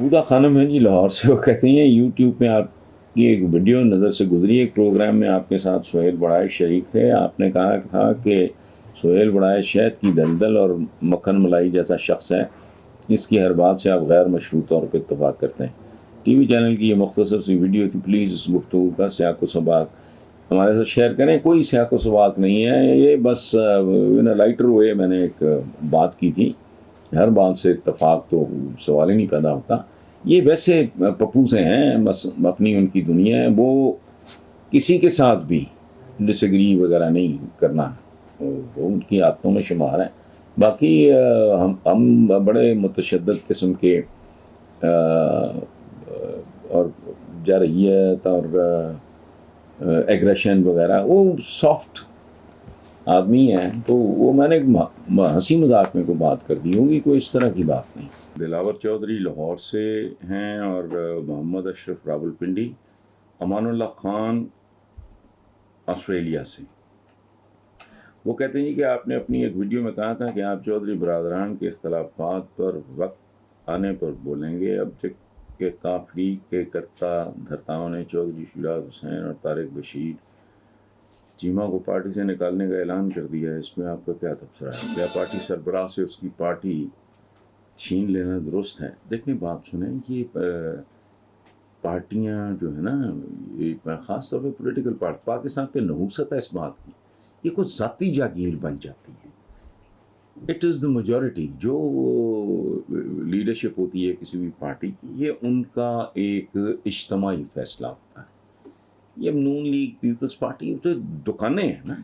महबूदा खानम हैं जी लाहौर से। वो कहती हैं यूट्यूब पे आपकी एक वीडियो नज़र से गुजरी, एक प्रोग्राम में आपके साथ सुहेल बड़ाइश शरीक थे। आपने कहा था कि सुहेल बड़ाइश शहद की दलदल और मक्खन मलाई जैसा शख्स है, इसकी हर बात से आप गैर मशरूत तौर पर इत्तफाक करते हैं। टीवी चैनल की ये मुख्तसर सी वीडियो थी, प्लीज़ इस गुफ्तगू का सियाक व सबाक हमारे साथ शेयर करें। कोई सियाक व सबाक नहीं है, ये बस इन अ लाइटर वे मैंने एक बात की थी। हर बात से इत्तफाक तो सवाल ही नहीं पैदा होता। ये वैसे पप्पू से हैं, बस अपनी उनकी दुनिया है, वो किसी के साथ भी डिसएग्री वगैरह नहीं करना, वो उनकी आदतों में शुमार है। बाकी हम बड़े मुतशद्दिद किस्म के और जारहियत और एग्रेशन वगैरह, वो सॉफ्ट आदमी है, तो वो मैंने हंसी मजाक में कोई बात कर दी होगी, कोई इस तरह की बात नहीं। दिलावर चौधरी लाहौर से हैं और मोहम्मद अशरफ रावलपिंडी, अमानुल्लाह खान ऑस्ट्रेलिया से। वो कहते हैं कि आपने अपनी एक वीडियो में कहा था कि आप चौधरी बरादरान के इख्तलाफात पर वक्त आने पर बोलेंगे। अब तक के काफरी के करता धरताओं ने चौधरी शुजात हुसैन और तारिक बशीर चीमा को पार्टी से निकालने का ऐलान कर दिया है, इसमें आपका क्या तबसरा है? क्या पार्टी सरबराह से उसकी पार्टी छीन लेना दुरुस्त है? देखिए बात सुने, ये पार्टियां जो है ना, ये ख़ास तौर पे पॉलिटिकल पार्टी, पाकिस्तान पे नहूसत है इस बात की, ये कुछ ज़ाती जागीर बन जाती है। इट इज़ द मेजॉरिटी, जो लीडरशिप होती है किसी भी पार्टी की, ये उनका एक इज्तमाही फैसला होता है। ये नून लीग, पीपल्स पार्टी तो दुकानें हैं ना,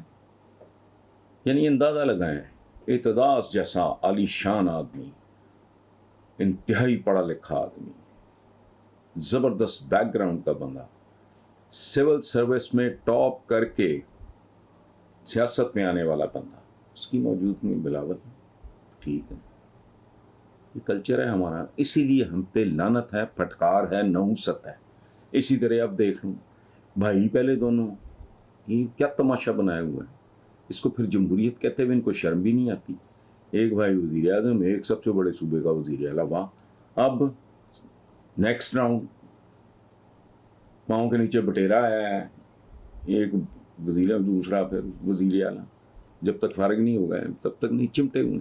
यानी अंदाज़ा लगाएं, इत्तेदास जैसा आलीशान आदमी, इंतहाई पढ़ा लिखा आदमी, ज़बरदस्त बैकग्राउंड का बंदा, सिविल सर्विस में टॉप करके सियासत में आने वाला बंदा, उसकी मौजूदगी में बिलावल, ठीक है, ये कल्चर है हमारा, इसीलिए हम पे लानत है, फटकार है, नहुसत है। इसी तरह अब देख लूँ भाई, पहले दोनों, ये क्या तमाशा बनाया हुआ है, इसको फिर जमहूरियत कहते हुए इनको शर्म भी नहीं आती। एक भाई वज़ीर आज़म, एक सबसे बड़े सूबे का वज़ीर आला, वाह। अब नेक्स्ट राउंड, पाँव के नीचे बटेरा है, एक वज़ीर, दूसरा फिर वज़ीर आला, जब तक फारिग नहीं होगा तब तक नहीं चिमटे हुए।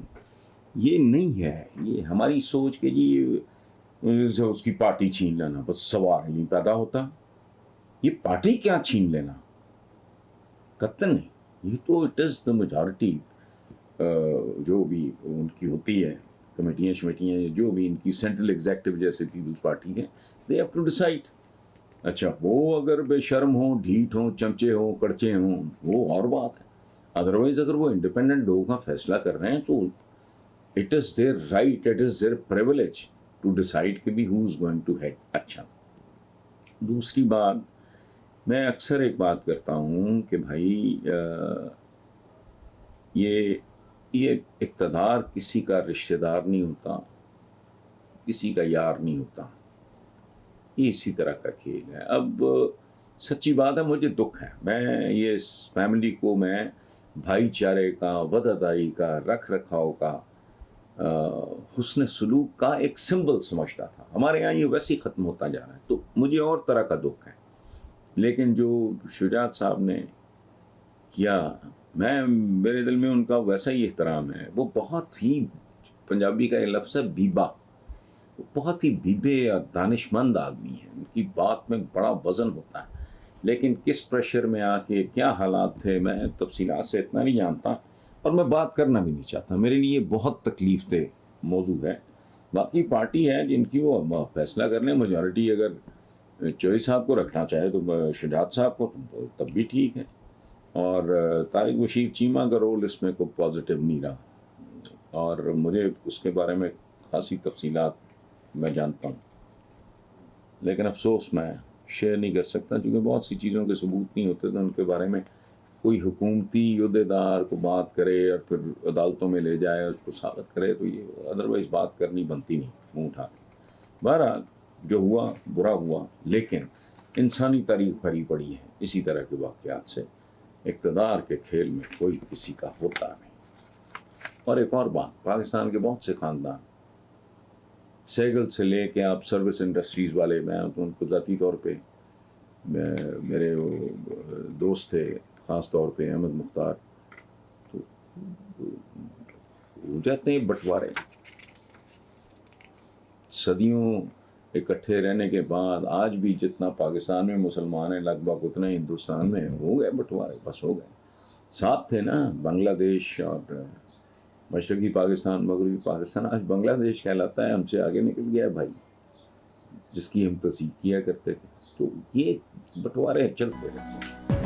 ये नहीं है, ये हमारी सोच के जी उसकी पार्टी छीन लेना, बस सवाल नहीं पैदा होता। ये पार्टी क्या छीन लेना, कतन नहीं, ये तो इट इज़ द मेजॉरिटी, जो भी उनकी होती है कमेटियाँ शमेटियाँ, जो भी इनकी सेंट्रल एग्जेक्टिव जैसे पीपल्स पार्टी है, दे हैव टू डिसाइड। अच्छा, वो अगर बेशर्म हो, ढीठ हो, चमचे हो, कड़चे हों, वो और बात है। अदरवाइज अगर वो इंडिपेंडेंट लोगों का फैसला कर रहे हैं तो it is their right, it is their privilege to decide कि भी who is going to head. अच्छा, दूसरी बात, मैं अक्सर एक बात करता हूँ कि भाई ये इक़्तिदार किसी का रिश्तेदार नहीं होता, किसी का यार नहीं होता, ये इसी तरह का खेल है। अब सच्ची बात है, मुझे दुख है, मैं ये इस फैमिली को मैं भाईचारे का, वफ़ादारी का, रख रखाव का, हुस्न सलूक का एक सिंबल समझता था। हमारे यहाँ ये वैसे ही ख़त्म होता जा रहा है, तो मुझे और तरह का दुख है। लेकिन जो शुजात साहब ने किया, मेरे दिल में उनका वैसा ही एहतराम है। वो बहुत ही, पंजाबी का एक लफ्ज़ है बीबा, वो बहुत ही बीबे और दानिशमंद आदमी है, उनकी बात में बड़ा वज़न होता है। लेकिन किस प्रेशर में आके क्या हालात थे, मैं तफसीलात से इतना नहीं जानता और मैं बात करना भी नहीं चाहता। मेरे लिए बहुत तकलीफ दे मौजू है। बाकी पार्टी है जिनकी वो फैसला करने, मेजॉरिटी अगर चौधरी साहब को रखना चाहे तो शुजात साहब को, तो तब भी ठीक है। और तारिक बशीर चीमा का रोल इसमें कोई पॉजिटिव नहीं रहा, और मुझे उसके बारे में खासी तफसीलात मैं जानता हूँ, लेकिन अफसोस मैं शेयर नहीं कर सकता, क्योंकि बहुत सी चीज़ों के सबूत नहीं होते, तो उनके बारे में कोई हुकूमती योद्देदार को बात करे और फिर अदालतों में ले जाए, उसको साबित करे, तो ये अदरवाइज़ बात करनी बनती नहीं मुँह उठा के। बहरहाल जो हुआ बुरा हुआ, लेकिन इंसानी तारीख भरी पड़ी है इसी तरह के वाक़यात से। इक़्तिदार के खेल में कोई किसी का होता नहीं। और एक और बात, पाकिस्तान के बहुत से ख़ानदान سیگل سے لے کے آپ سروس انڈسٹریز والے، میں تو ان کو ذاتی طور پہ میرے وہ دوست تھے، خاص طور پہ احمد مختار، تو ہو جاتے ہیں بٹوارے صدیوں اکٹھے رہنے کے بعد. آج بھی جتنا پاکستان میں مسلمان ہیں لگ بھگ اتنا ہندوستان میں ہو گئے بٹوارے، بس ہو گئے. ساتھ تھے نا بنگلہ دیش اور مشرقی پاکستان، مغربی پاکستان. آج بنگلہ دیش کہلاتا ہے، ہم سے آگے نکل گیا ہے بھائی، جس کی ہم تصدیق کیا کرتے تھے. تو یہ بٹوارے چلتے رہتے ہیں.